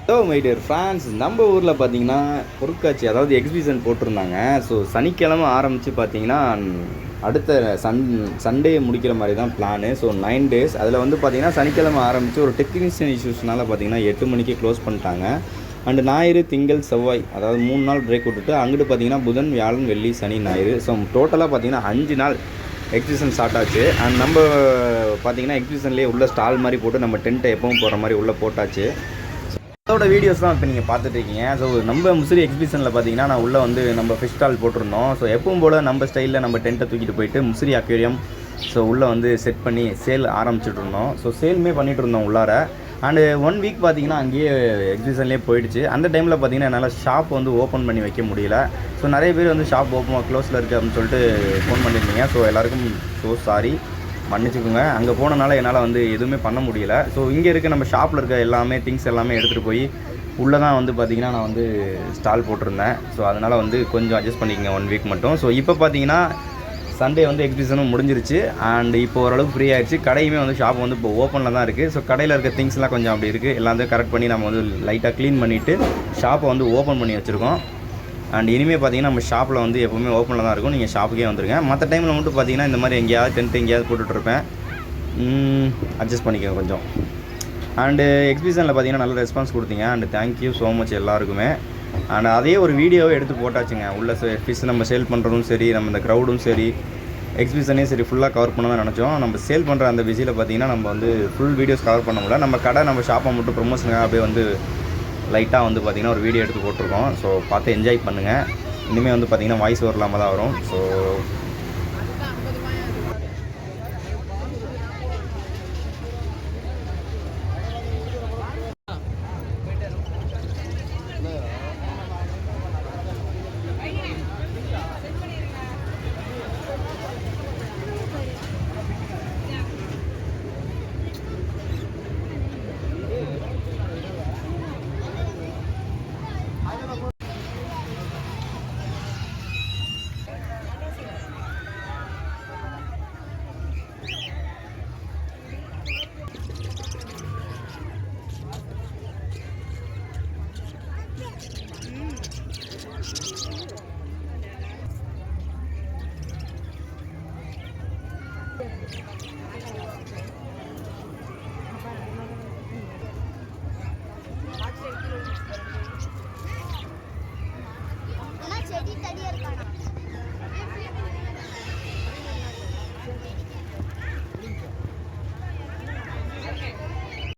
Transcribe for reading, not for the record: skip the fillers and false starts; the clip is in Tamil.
ஹலோ மை டியர் ஃப்ரெண்ட்ஸ், நம்ம ஊரில் பார்த்தீங்கன்னா பொருட்காட்சி அதாவது எக்ஸிபிஷன் போட்டிருந்தாங்க. ஸோ சனிக்கிழமை ஆரம்பித்து பார்த்தீங்கன்னா அடுத்த சண்டே முடிக்கிற மாதிரி தான் பிளானு. ஸோ 9 டேஸ் அதில் வந்து பார்த்தீங்கன்னா சனிக்கிழமை ஆரம்பித்து ஒரு டெக்னீஷியன் இஷ்யூஸ்னால பார்த்தீங்கன்னா 8 மணிக்கு க்ளோஸ் பண்ணிட்டாங்க. அண்டு ஞாயிறு திங்கள் செவ்வாய் அதாவது 3 நாள் பிரேக் விட்டுட்டு அங்கிட்டு பார்த்தீங்கன்னா புதன் வியாழன் வெள்ளி சனி ஞாயிறு. ஸோ டோட்டலாக பார்த்தீங்கன்னா 5 நாள் எக்ஸிபிஷன் ஸ்டார்ட் ஆச்சு. அண்ட் நம்ம பார்த்தீங்கன்னா எக்ஸிபிஷன்லேயே உள்ள ஸ்டால் மாதிரி போட்டு நம்ம டென்ட்டை எப்பவும் போகிற மாதிரி உள்ளே போட்டாச்சு. அதோட வீடியோஸ் தான் இப்போ நீங்கள் பார்த்துட்டு இருக்கீங்க. ஸோ நம்ம முசிறி எக்ஸிபிஷனில் பார்த்தீங்கன்னா நான் உள்ளே வந்து நம்ம ஃபிஷ் ஸ்டால் போட்டிருந்தோம். ஸோ எப்பவும் போல் நம்ம ஸ்டைலில் நம்ம டென்ட்டை தூக்கிட்டு போயிட்டு முசிறி அக்வேரியம் ஸோ உள்ளே வந்து செட் பண்ணி சேல் ஆரம்பிச்சுட்டு இருந்தோம். ஸோ சேலுமே பண்ணிகிட்டு இருந்தோம் உள்ளார. அண்டு 1 வீக் பார்த்தீங்கன்னா அங்கேயே எக்ஸிபிஷன்லேயே போயிடுச்சு. அந்த டைமில் பார்த்தீங்கன்னா என்னால் ஷாப் வந்து ஓப்பன் பண்ணி வைக்க முடியல. ஸோ நிறைய பேர் வந்து ஷாப் ஓப்பன் க்ளோஸில் இருக்குது அப்படின்னு சொல்லிட்டு ஃபோன் பண்ணியிருந்தீங்க. ஸோ எல்லாருக்கும் ஸோ சாரி, மன்னிச்சுக்கோங்க. அங்கே போனனால என்னால் வந்து எதுவுமே பண்ண முடியல. ஸோ இங்கே இருக்க நம்ம ஷாப்பில் இருக்க எல்லாமே திங்ஸ் எல்லாமே எடுத்துகிட்டு போய் உள்ளே தான் வந்து பார்த்திங்கன்னா நான் வந்து ஸ்டால் போட்டிருந்தேன். ஸோ அதனால் வந்து கொஞ்சம் அட்ஜஸ்ட் பண்ணிக்கங்க 1 வீக் மட்டும். ஸோ இப்போ பார்த்தீங்கன்னா சண்டே வந்து எக்ஸிபிஷனும் முடிஞ்சிருச்சு. அண்ட் இப்போ ஓரளவுக்கு ஃப்ரீ ஆகிடுச்சு. கடையுமே வந்து ஷாப் வந்து இப்போ ஓப்பனில் தான் இருக்குது. ஸோ கடையில் இருக்க திங்ஸ்லாம் கொஞ்சம் அப்படி இருக்குது. எல்லாத்தையும் கரெக்ட் பண்ணி நம்ம வந்து லைட்டாக க்ளீன் பண்ணிவிட்டு ஷாப்பை வந்து ஓப்பன் பண்ணி வச்சுருக்கோம். அண்ட் இனிமேல் பார்த்தீங்கன்னா நம்ம ஷாப்பில் வந்து எப்போவுமே ஓப்பனில் தான் இருக்கும். நீங்கள் ஷாப்புக்கே வந்துருங்க. மற்ற டைமில் மட்டும் பார்த்தீங்கன்னா இந்த மாதிரி எங்கேயாவது டென்ட் எங்கேயாவது போட்டுட்ருப்பேன். அட்ஜஸ்ட் பண்ணிக்கோங்க கொஞ்சம். அண்டு எக்ஸிபிஷனில் பார்த்தீங்கன்னா நல்ல ரெஸ்பான்ஸ் கொடுத்தீங்க. அண்டு தேங்க்யூ ஸோ மச் எல்லாருக்குமே. அண்ட் அதே ஒரு வீடியோவை எடுத்து போட்டாச்சுங்க. உள்ள ஃபிஷ் நம்ம சேல் பண்ணுறதும் சரி, நம்ம இந்த க்ரௌடும் சரி, எக்ஸிபிஷனே சரி ஃபுல்லாக கவர் பண்ண தான் நினச்சோம். நம்ம சேல் பண்ணுற அந்த பிஸியில் பார்த்தீங்கன்னா நம்ம வந்து ஃபுல் வீடியோஸ் கவர் பண்ண முடியல. நம்ம கடை நம்ம ஷாப்பை மட்டும் ப்ரொமோஷனுக்காக அப்படியே வந்து லைட்டாக வந்து பார்த்திங்கன்னா ஒரு வீடியோ எடுத்து போட்டிருக்கோம். ஸோ பார்த்து என்ஜாய் பண்ணுங்கள். இனிமேல் வந்து பார்த்திங்கன்னா வாய்ஸ் ஓவர் இல்லாமல் தான் வரும். ஸோ